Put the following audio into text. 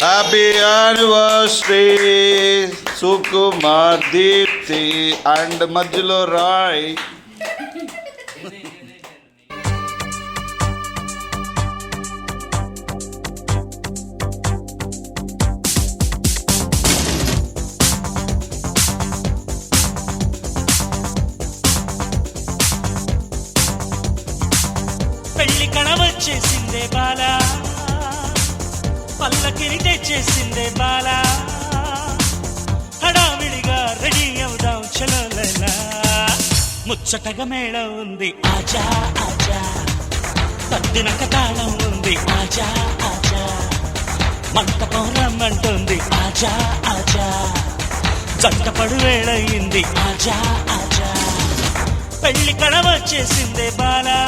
Happy anniversary Sukumar Deepthi and మధ్యలో రాయ్. పెళ్లి కళ వచ్చేసిందే బాలా, పల్లకిని తెచ్చేసిందే బాలా, హడావిడిగా రెడీ అవుదాం చలో లైలా. ముచ్చటగా మేళం ఉంది ఆజా ఆజా, తద్దినక తాళం ఉంది ఆజా ఆజా, మంటపం రమ్మంటుంది ఆజా ఆజా, జంటపడు వేళయింది ఆజా ఆజా. పెళ్లి కళ వచ్చేసిందే బాలా.